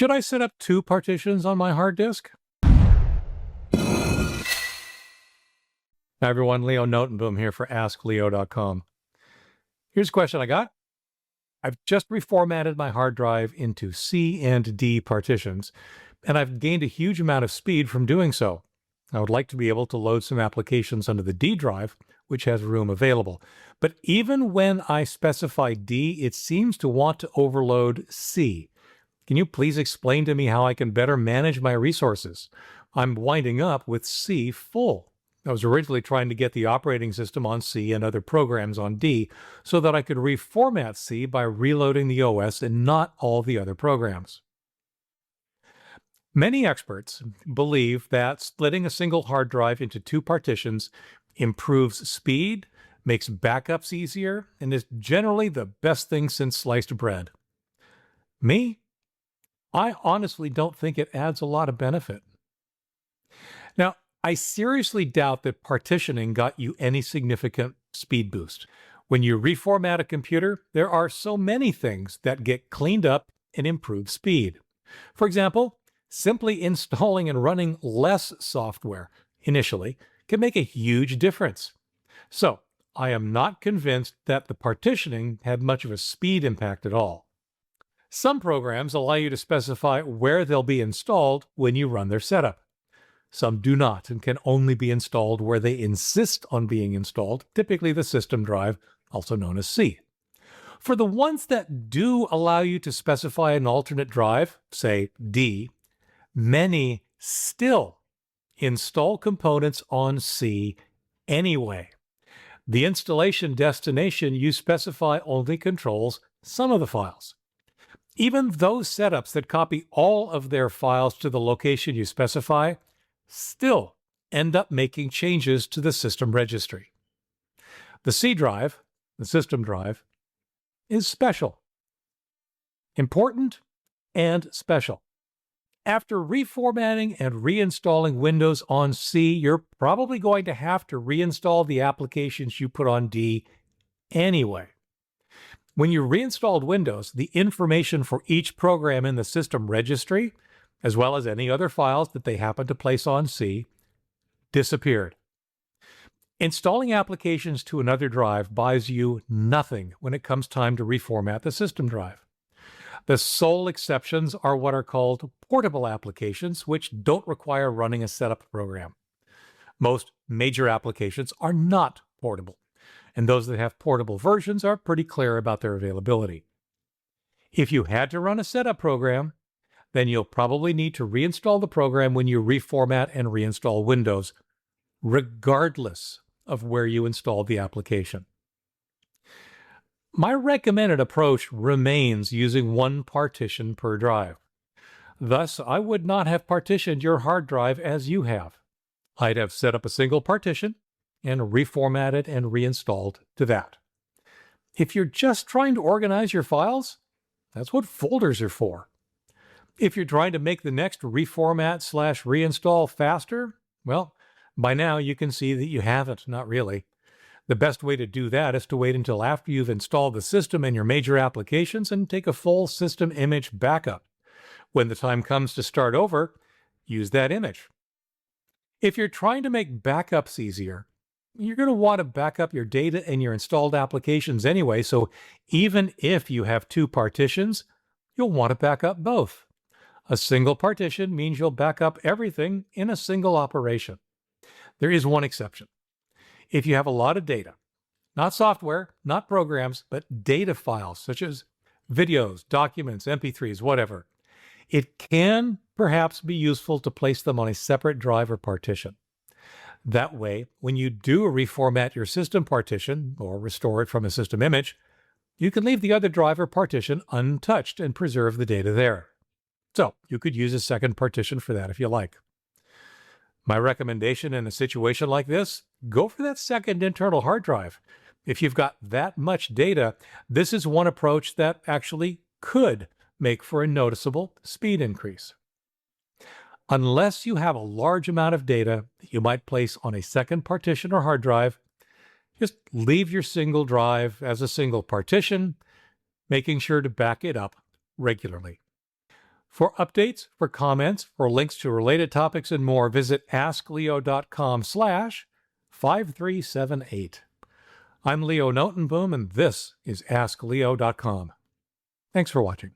Should I set up two partitions on my hard disk? Hi everyone, Leo Notenboom here for askleo.com. Here's a question I got. I've just reformatted my hard drive into C and D partitions, and I've gained a huge amount of speed from doing so. I would like to be able to load some applications onto the D drive, which has room available. But even when I specify D, it seems to want to overload C. Can you please explain to me how I can better manage my resources? I'm winding up with C full. I was originally trying to get the operating system on C and other programs on D so that I could reformat C by reloading the OS and not all the other programs. Many experts believe that splitting a single hard drive into two partitions improves speed, makes backups easier, and is generally the best thing since sliced bread. Me? I honestly don't think it adds a lot of benefit. Now, I seriously doubt that partitioning got you any significant speed boost. When you reformat a computer, there are so many things that get cleaned up and improve speed. For example, simply installing and running less software initially can make a huge difference. So, I am not convinced that the partitioning had much of a speed impact at all. Some programs allow you to specify where they'll be installed when you run their setup. Some do not and can only be installed where they insist on being installed, typically the system drive, also known as C. For the ones that do allow you to specify an alternate drive, say D, many still install components on C anyway. The installation destination you specify only controls some of the files. Even those setups that copy all of their files to the location you specify still end up making changes to the system registry. The C drive, the system drive, is special. Important and special. After reformatting and reinstalling Windows on C, you're probably going to have to reinstall the applications you put on D anyway. When you reinstalled Windows, the information for each program in the system registry, as well as any other files that they happen to place on C, disappeared. Installing applications to another drive buys you nothing when it comes time to reformat the system drive. The sole exceptions are what are called portable applications, which don't require running a setup program. Most major applications are not portable, and those that have portable versions are pretty clear about their availability. If you had to run a setup program, then you'll probably need to reinstall the program when you reformat and reinstall Windows, regardless of where you installed the application. My recommended approach remains using one partition per drive. Thus, I would not have partitioned your hard drive as you have. I'd have set up a single partition and reformatted and reinstalled to that. If you're just trying to organize your files, that's what folders are for. If you're trying to make the next reformat/reinstall faster, well, by now you can see that you haven't, not really. The best way to do that is to wait until after you've installed the system and your major applications and take a full system image backup. When the time comes to start over, use that image. If you're trying to make backups easier, you're going to want to back up your data and your installed applications anyway, so even if you have two partitions, you'll want to back up both. A single partition means you'll back up everything in a single operation. There is one exception. If you have a lot of data, not software, not programs, but data files such as videos, documents, MP3s, whatever, it can perhaps be useful to place them on a separate drive or partition. That way, when you do reformat your system partition or restore it from a system image, you can leave the other drive or partition untouched and preserve the data there. So you could use a second partition for that if you like. My recommendation in a situation like this, go for that second internal hard drive. If you've got that much data, this is one approach that actually could make for a noticeable speed increase. Unless you have a large amount of data that you might place on a second partition or hard drive, just leave your single drive as a single partition, making sure to back it up regularly. For updates, for comments, for links to related topics and more, visit askleo.com/5378. I'm Leo Notenboom, and this is askleo.com. Thanks for watching.